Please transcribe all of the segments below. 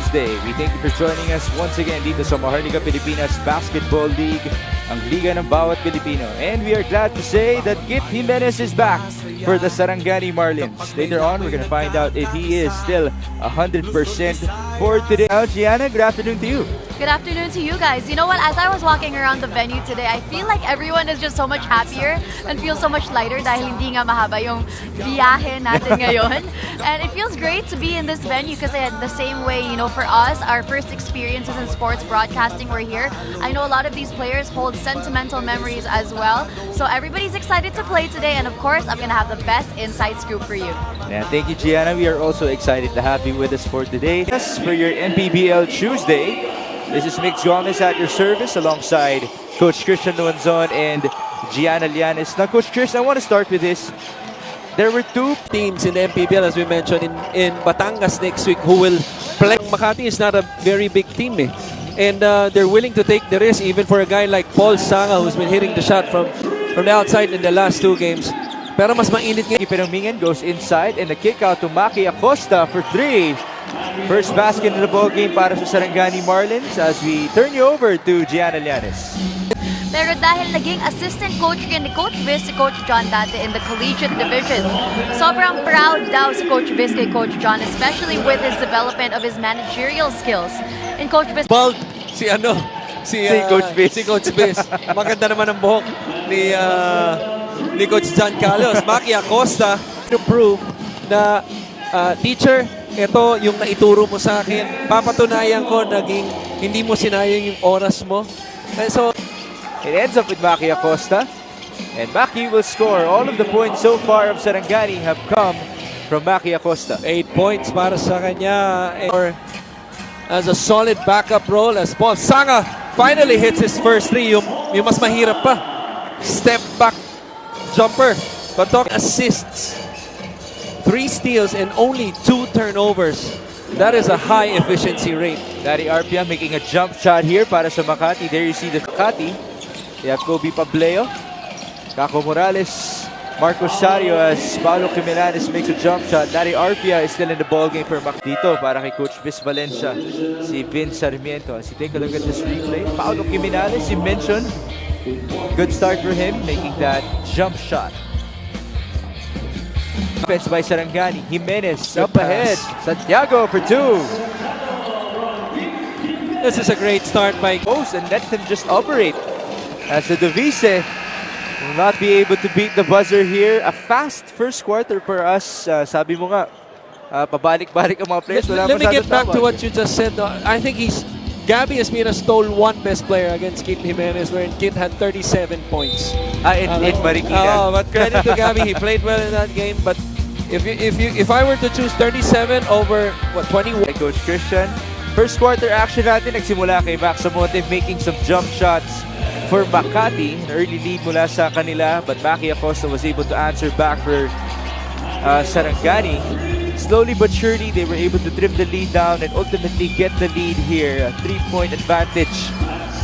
Tuesday. We thank you for joining us once again dito sa Maharlika Pilipinas Basketball League, ang liga ng bawat Pilipino. And we are glad to say that Kit Jimenez is back for the Saranggani Marlins. Later on, we're going to find out if he is still 100% for today. Now, Gianna, good afternoon to you. Good afternoon to you guys. You know what, as I was walking around the venue today, I feel like everyone is just so much happier and feels so much lighter dahil hindi nga mahaba yung biyahe natin ngayon. And it feels great to be in this venue because the same way, you know, for us, our first experiences in sports broadcasting were here. I know a lot of these players hold sentimental memories as well. So everybody's excited to play today, and of course, I'm going to have the best inside scoop for you. Yeah, thank you, Gianna. We are also excited to have you with us for today. Yes, for your MPBL Tuesday. This is Mix Gomez at your service alongside Coach Christian Luanzon and Gianna Llanes. Now, Coach Chris, I want to start with this. There were two teams in the MPBL, as we mentioned, in Batangas next week who will play. Makati is not a very big team, eh? And they're willing to take the risk even for a guy like Paul Sanga, who's been hitting the shot from the outside in the last two games. Pero mas mainit nga. Pinangmingan goes inside and the kick out to Maki Acosta for three. First basket in the ball game para sa Saranggani Marlins as we turn you over to Gianna Llanes. Pero dahil naging assistant coach rin ni Coach Viz si Coach John dati in the collegiate division, sobrang proud daw si Coach Viz kay Coach John, especially with his development of his managerial skills. In Coach Viz, Bald, si Coach Viz. Si Coach Viz. Maganda naman ang buhok ni Coach John Carlos. Maki Acosta to prove na teacher, ito yung naituro mo sa akin. Papatunayan ko hindi mo sinayang yung oras mo. So, it ends up with Maki Acosta. And Maki will score. All of the points so far of Saranggani have come from Maki Acosta. 8 points para sa kanya. Or as a solid backup role as Paul Sanga finally hits his first three. Yung mas mahirap pa. Step back jumper. But talk assists. 3 steals and only 2 turnovers. That is a high efficiency rate. Dari Arpia making a jump shot here para sa Makati. There you see the Makati. They have Kobe Pableo, Kako Morales, Marcos Sario as Paolo Quimenanes makes a jump shot. Dari Arpia is still in the ball game for Makati. Dito para kay Coach Viz Valencia, si Vince Sarmiento. As you take a look at this replay, Paolo Quimenanes, you mentioned, good start for him, making that jump shot. Offense by Saranggani. Jimenez up ahead. Santiago for 2. This is a great start by Post and let him just operate. As the Devise will not be able to beat the buzzer here. A fast first quarter for us. Sabi mo nga, pabalik-balik ang mga players. Let me get back to what you just said. I think Gabby Espina stole one best player against Kit Jimenez, wherein Kit had 37 points. In Marikina. But credit to Gabby, he played well in that game. But if I were to choose 37 over 21, Coach Christian, first quarter action natin nagsimula kay Max Amonte making some jump shots for Makati. An early lead mula sa kanila, but Maki Acosta was able to answer back for Saranggani. Slowly but surely, they were able to trim the lead down and ultimately get the lead here. A 3-point advantage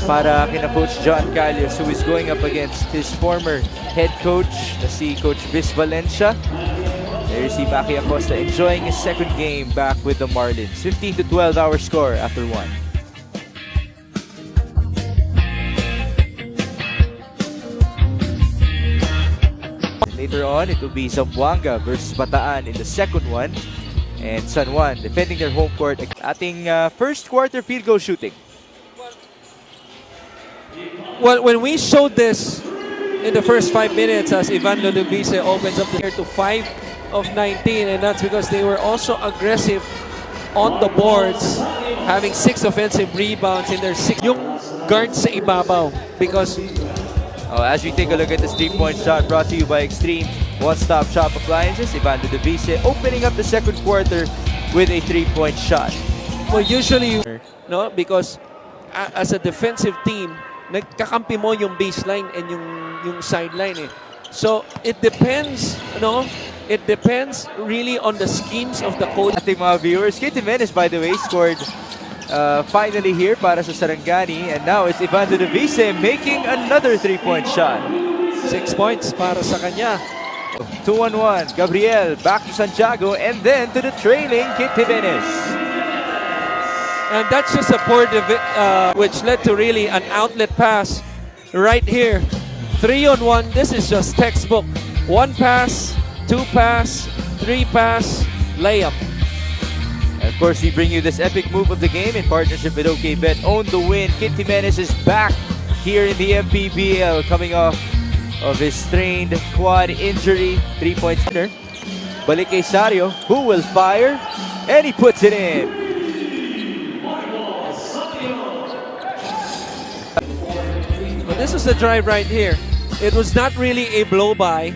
para kina Coach John Callos, who is going up against his former head coach, si Coach Viz Valencia. There you see Maki Acosta enjoying his second game back with the Marlins. 15-12 our score after 1. Later on, it will be Zamboanga versus Bataan in the second one. And San Juan defending their home court. Ating first quarter field goal shooting. Well, when we showed this in the first 5 minutes as Ivan Lolubise opens up the air to 5 of 19, and that's because they were also aggressive on the boards, having 6 offensive rebounds in their 6. Yung guards sa ibabaw because as we take a look at this 3-point shot brought to you by Extreme One-Stop Shop Appliances, Ivan Lodovise opening up the second quarter with a 3-point shot. Well, usually, no, because as a defensive team, nagkakampi mo yung baseline and yung sideline. So it depends, no? It depends really on the schemes of the coach. Ating mga viewers, Kit Jimenez, by the way, scored finally here para sa Saranggani, and now it's Ivan Lodovise making another 3-point shot. 6 points para sa kanya. 2-on-1, Gabriel back to Santiago and then to the trailing Kit Jimenez. And that's just a poor which led to really an outlet pass right here. 3-on-1. This is just textbook. 1 pass, 2 pass, 3 pass, layup. And of course, we bring you this epic move of the game in partnership with OKBet. Own the win. Kit Jimenez is back here in the MPBL, coming off of his strained quad injury. 3-point center. Balik kay Sario, who will fire, and he puts it in. But this was the drive right here. It was not really a blow-by,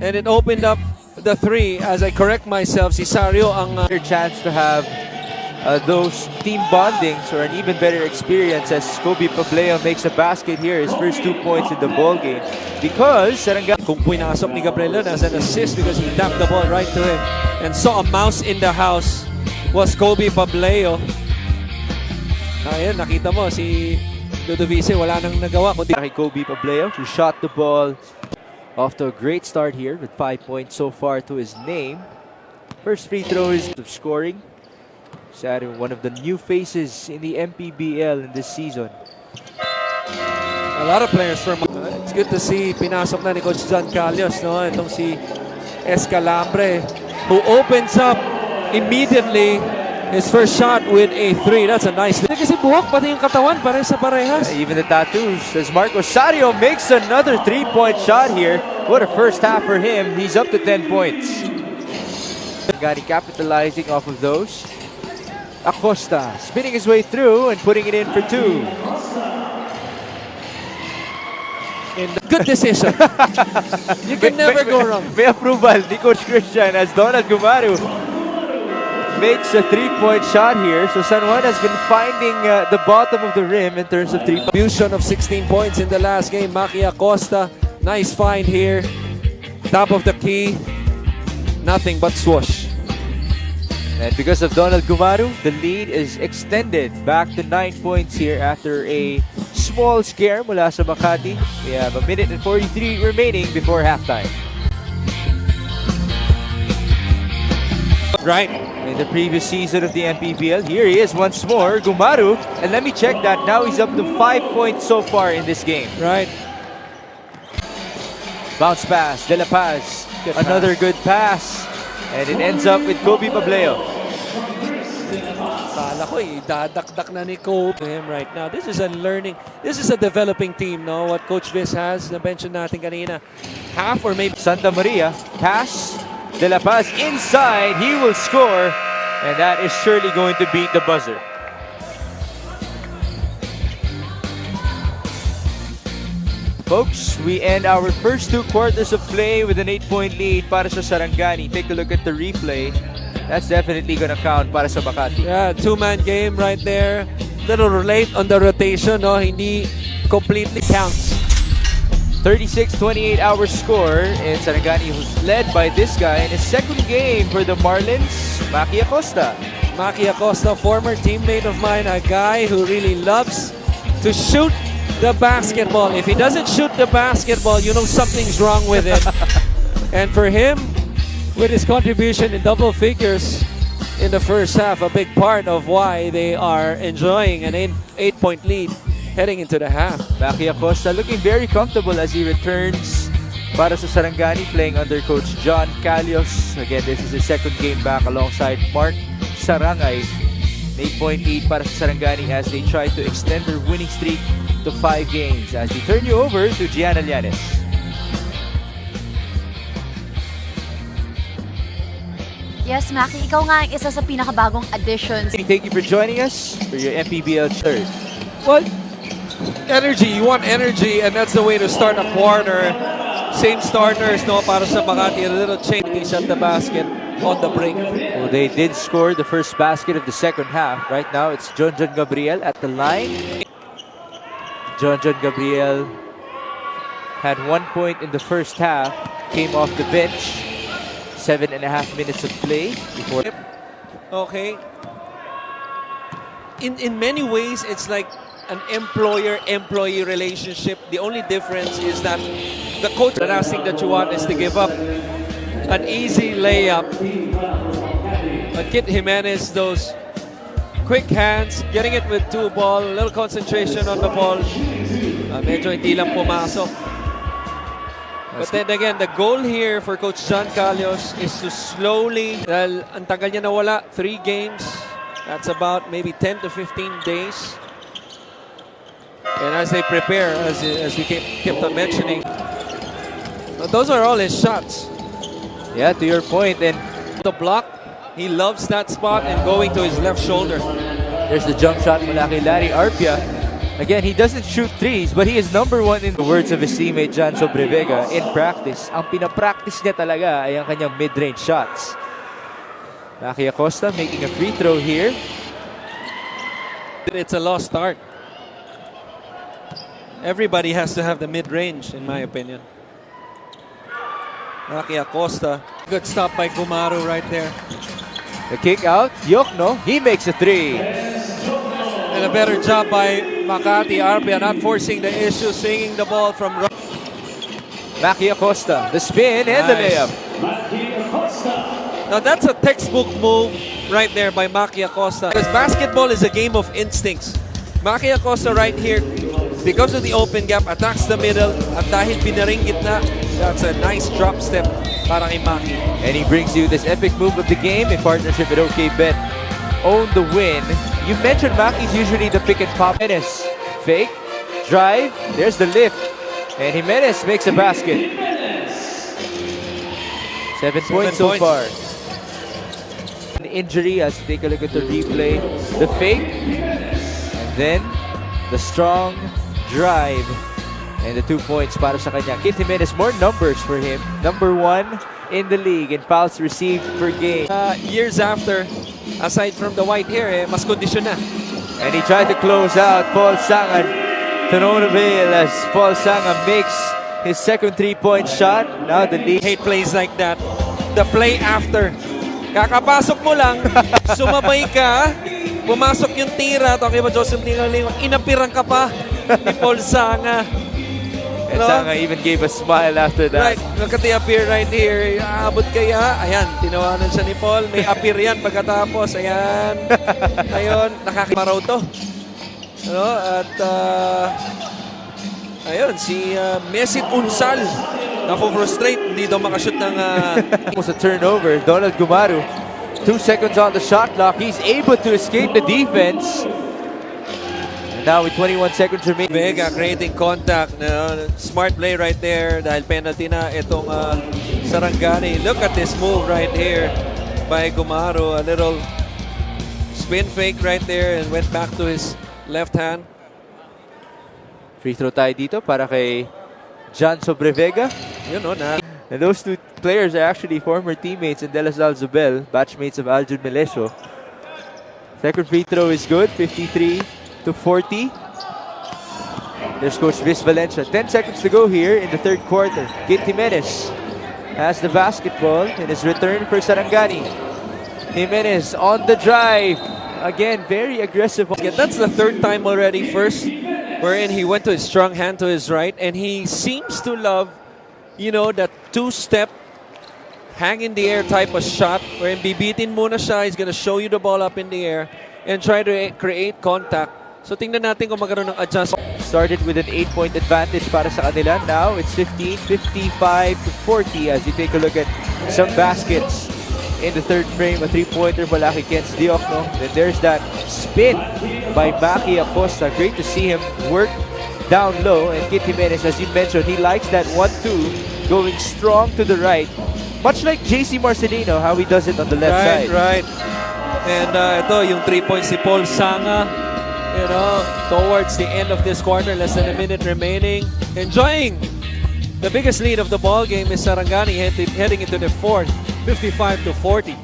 and it opened up the 3. As I correct myself, si Sario ang Better chance to have those team bondings or an even better experience as Kobe Pableo makes a basket here, his first 2 points in the ball game. Because Saranggani, kung pinasok ni Gabriel as an assist because he tapped the ball right to him and saw a mouse in the house was Kobe Pableo. Ayun, nakita mo si Ludovice wala nang nagawa kundi kay Kobe Pableo, who shot the ball off to a great start here with 5 points so far to his name. First free throw is of scoring. Sario, one of the new faces in the MPBL in this season. a lot of players from it's good to see pinasok na ni Coach John Calios, no? Itong si Escalambre who opens up immediately his first shot with a 3. That's a nice. Kasi buhok pati yung katawan pare sa parehas. Even the tattoos as Marco Sario makes another 3-point shot here. What a first half for him. He's up to 10 points. Saranggani capitalizing off of those. Acosta spinning his way through and putting it in for 2. Good decision. You can never go wrong. May approval ni Coach Christian as Donald Gumaru makes a 3-point shot here. So San Juan has been finding the bottom of the rim in terms of 3. Contribution of 16 points in the last game. Maki Acosta, nice find here. Top of the key. Nothing but swoosh. And because of Donald Gumaru, the lead is extended back to 9 points here after a small scare mula sa Makati. We have 1 minute and 43 remaining before halftime. Right. In the previous season of the MPBL, here he is once more, Gumaru. And let me check that. Now he's up to 5 points so far in this game. Right. Bounce pass, De La Paz. Good Another good pass. And it ends up with Kobe Pableo. Kala ko idadakdak na ni Kobe him right now. This is a developing team, no? What Coach Viz has, na-mention natin kanina. Half or maybe Santa Maria, pass, De La Paz inside, he will score. And that is surely going to beat the buzzer. Folks, we end our first 2 quarters of play with an 8-point lead para sa Saranggani. Take a look at the replay. That's definitely gonna count para sa Makati. yeah, 2-man game right there. Little late on the rotation, no? Hindi completely counts. 36-28 our score, and Saranggani was led by this guy in his second game for the Marlins, Maki Acosta. Maki Acosta, former teammate of mine, a guy who really loves to shoot the basketball. If he doesn't shoot the basketball, you know something's wrong with it. And for him, with his contribution in double figures in the first half, a big part of why they are enjoying an 8-point lead heading into the half. Maki Acosta looking very comfortable as he returns para sa Saranggani, playing under Coach John Calios. Again, this is his second game back alongside Mark Sarangay. 8-point lead para sa Saranggani as they try to extend their winning streak to 5 games. As we turn you over to Gianna Llanes. Yes, Maki, ikaw nga ang isa sa pinakabagong additions. Thank you for joining us for your MPBL third. Well, energy. You want energy, and that's the way to start a quarter. Same starters, no, para sa Makati. A little change at the basket on the break. Well, they did score the first basket of the second half. Right now, it's John Gabriel at the line. John Gabriel had 1 point in the first half, came off the bench. 7.5 minutes of play before. Okay. In many ways, it's like an employer-employee relationship. The only difference is that the coach, the last thing that you want is to give up an easy layup. But Kit Jimenez, those quick hands, getting it with 2 ball, a little concentration on the ball. Medyo hindi lang pumasok. But then again, the goal here for Coach John Calios is to slowly, dahil ang tagal niya nawala, 3 games, that's about maybe 10 to 15 days. And as they prepare, as we kept on mentioning, those are all his shots. Yeah, to your point. And The block, he loves that spot and going to his left shoulder. there's the jump shot mula kay Larry Arpia. Again, he doesn't shoot threes, but he is #1 in the words of his teammate Jan Sobrevega in practice. Ang pinapractice niya talaga ay ang kanyang mid-range shots. Maki Acosta making a free throw here. It's a lost start. Everybody has to have the mid-range, in my opinion. Maki Acosta. Good stop by Gumaru right there. The kick out, Yokno, he makes a 3. And a better job by Makati. Arpia not forcing the issue, swinging the ball from... Maki Acosta, the spin and the Nice. layup. Now that's a textbook move right there by Maki Acosta. Because basketball is a game of instincts. Maki Acosta right here, because of the open gap, attacks the middle. At dahil binaring gitna, that's a nice drop step para kay Maki. And he brings you this epic move of the game in partnership with OK Bet. Own the win. You mentioned Maki's usually the pick and pop. Jimenez, fake, drive, there's the lift. And Jimenez makes a basket. 7 points so far. An injury as we take a look at the replay. The fake, and then the strong drive. And the 2 points para sa kanya. Kit Jimenez, more numbers for him. #1 in the league in fouls received per game. Years after, aside from the white hair, mas kondisyon na. And he tried to close out Paul Sanga. Torontoville as Paul Sanga makes his second 3-point shot. Now the lead. Hate plays like that. The play after. Kakapasok mo lang, sumabay ka, pumasok yung tira, talking about Joseph Lingalingo, inapirang ka pa ni Paul Sanga. And Sanga even gave a smile after that. Right, look at the appear right here. Aabot kaya? Ayan, tinawanan siya ni Paul. May appear yan pagkatapos. Ayan. Ayun, nakakimaraw to. Ano? At, ayun, si Messi Unsal. Napo-frustrate. Hindi daw makashoot ng... Almost a turnover. Donald Gumaru. 2 seconds on the shot clock. He's able to escape the defense. Now with 21 seconds remaining. Vega creating contact. Smart play right there dahil penalty na itong Saranggani. Look at this move right here by Gumaru. A little spin fake right there and went back to his left hand. Free throw tayo dito para kay John Sobrevega. You know na. And those 2 players are actually former teammates in De La Salle Zubel, batchmates of Aljun Melesio. Second free throw is good, 53 to 40. There's Coach Viz Valencia. 10 seconds to go here in the third quarter. Kit Jimenez has the basketball in his return for Saranggani. Jimenez on the drive. Again, very aggressive. That's the third time already. First, wherein he went to his strong hand to his right, and he seems to love, you know, that 2-step hang in the air type of shot wherein bibitin muna siya. He's gonna show you the ball up in the air and try to create contact. So tingnan natin kung magkaroon ng adjustment. Started with an 8-point advantage para sa kanila. Now it's 15, 55 to 40 as you take a look at some baskets in the third frame. A 3-pointer mula kay Kenz Diokno. Then there's that spin by Maki Acosta. Great to see him work down low. And Kit Jimenez, as you mentioned, he likes that 1-2 going strong to the right. Much like JC Marcelino, how he does it on the left side. Right. And ito yung 3 points si Paul Sanga. You know, towards the end of this quarter, less than a minute remaining. Enjoying the biggest lead of the ball game is Saranggani heading into the fourth, 55 to 40.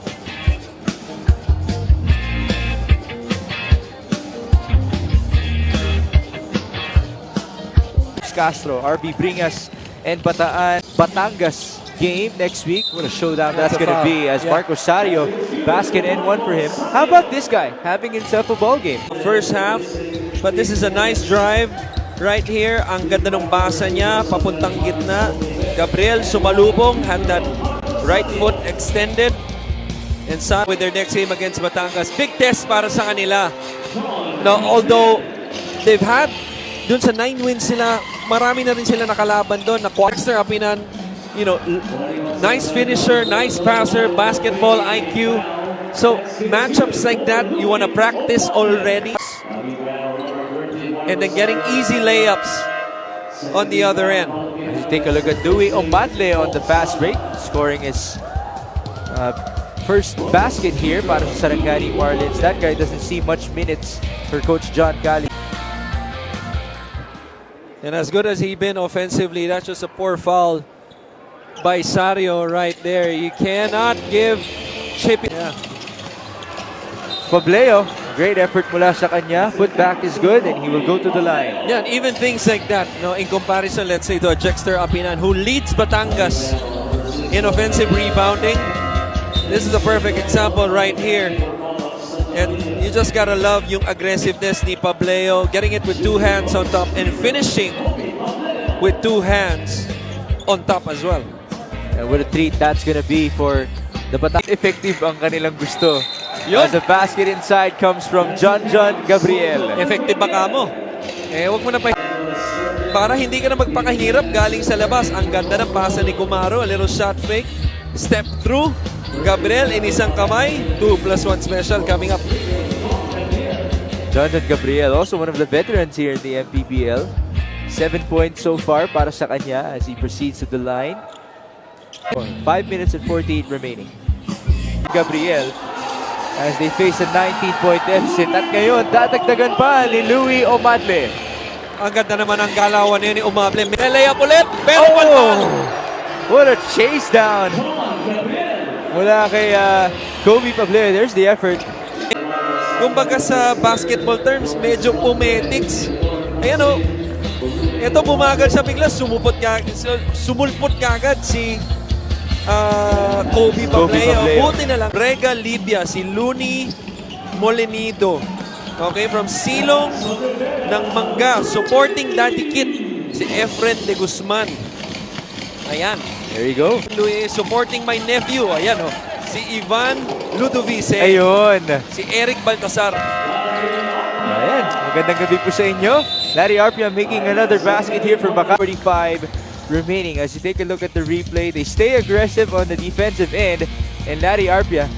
Castro, RB Bringas, and Batangas game next week. What a showdown that's going to be as Mark Rosario, basket and 1 for him. How about this guy having himself a ball game? First half, but this is a nice drive right here. Ang ganda ng basa niya, papuntang gitna. Gabriel sumalubong, had that right foot extended. And San with their next game against Batangas. Big test para sa kanila. Now, although they've had, dun sa 9 wins sila, marami na rin sila nakalaban doon. Dexter Apinan, you know, nice finisher, nice passer, basketball IQ. So, matchups like that, you want to practice already. And then getting easy layups on the other end. As you take a look at Dewey Omadle on the fast break, scoring his first basket here para sa Saranggani Marlins. That guy doesn't see much minutes for Coach John Cali. And as good as he been offensively, that's just a poor foul by Sario right there. You cannot give Chippy. Yeah. Pableo, great effort mula sa kanya. Put back is good and he will go to the line. Yeah, and even things like that, no, in comparison, let's say, to a Dexter Apinan who leads Batangas in offensive rebounding. This is a perfect example right here. And you just gotta love yung aggressiveness ni Pableo, getting it with 2 hands on top and finishing with 2 hands on top as well. And what a treat that's gonna be for the Batangas. Effective ang kanilang gusto. Yun. As the basket inside comes from John Gabriel. Effective ba ka mo? Wag mo na pa. Para hindi ka na magpakahirap galing sa labas. Ang ganda ng pasa ni Kumaro. A little shot fake. Step through. Gabriel in isang kamay. 2+1 special coming up. John Gabriel, also one of the veterans here in the MPBL. 7 points so far para sa kanya as he proceeds to the line. 5 minutes and 48 remaining. Gabriel as they face a 19-point deficit. At ngayon, dadagdagan pa ni Louie Omadle. Ang ganda naman ang galawan niya ni Omadle. May layup ulit. Pero what a chase down mula kay Kobe Pableo. There's the effort. Kumbaga sa basketball terms, medyo pumetics. Ayan o. Ito bumagal siya bigla. Sumulpot kagad si Kobe Pableo. Buti na lang. Rega Libya, si Looney Molinido. Okay, from Silong ng Mangga. Supporting Daddy Kit, si Efren de Guzman. Ayan. There you go. Supporting my nephew. Ayan o. Si Ivan Ludovice. Ayun. Si Eric Baltasar. Ayan. Magandang gabi po sa inyo. Larry Arpia making another basket here for Makati. 45 remaining. As you take a look at the replay, they stay aggressive on the defensive end. And Larry Arpia,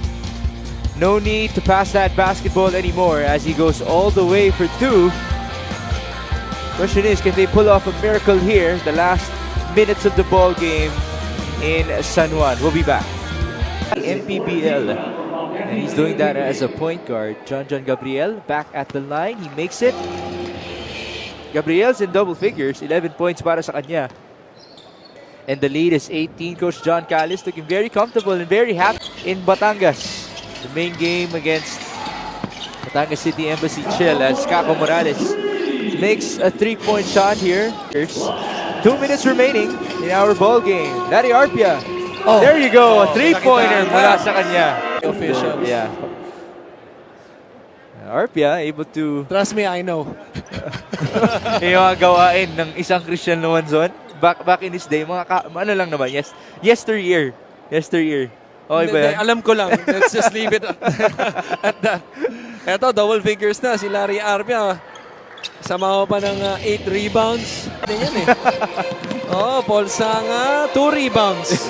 no need to pass that basketball anymore as he goes all the way for 2. Question is, can they pull off a miracle here? The last minutes of the ball game in San Juan. We'll be back. MPBL. And he's doing that as a point guard. John Gabriel back at the line. He makes it. Gabriel's in double figures. 11 points para sa kanya. And the lead is 18. Coach John Callis looking very comfortable and very happy in Batangas. The main game against Batangas City Embassy Chill as Caco Morales makes a 3-point shot here. There's 2 minutes remaining in our ball game. Larry Arpia. There you go. A 3-pointer mula sa kanya. Officials. Yeah. Arpia able to Trust me, I know. yung mga gawain ng isang Christian Luanzon back in his day, ano lang naman, yesteryear. Okay ba yan? Alam ko lang. Let's just leave it at that. Eto, double figures na si Larry Arpia. Sama pa ng 8 rebounds. Yan eh. Paul Sanga, 2 rebounds.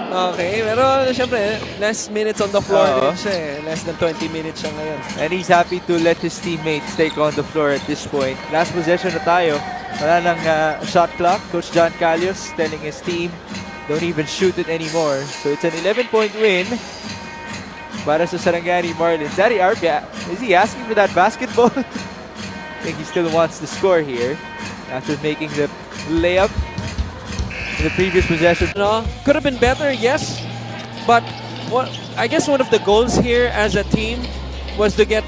Okay, pero siyempre, less minutes on the floor din siya eh. Less than 20 minutes siya ngayon. And he's happy to let his teammates take on the floor at this point. Last possession na tayo. Wala nang shot clock. Coach John Callios telling his team, don't even shoot it anymore. So it's an 11-point win para sa Saranggani Marlins. Larry Arpia, is he asking for that basketball? I think he still wants to score here after making the layup in the previous possession. No, could have been better, yes. But I guess one of the goals here as a team was to get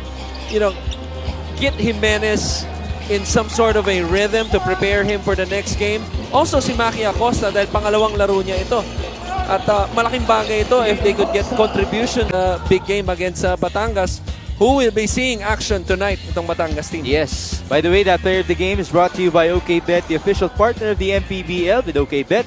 Jimenez in some sort of a rhythm to prepare him for the next game. Also si Maki Acosta dahil pangalawang laro niya ito. At malaking bagay ito if they could get contribution big game against Batangas, who will be seeing action tonight itong Batangas team. Yes. By the way, that player of the game is brought to you by OKBet, the official partner of the MPBL. With OKBet,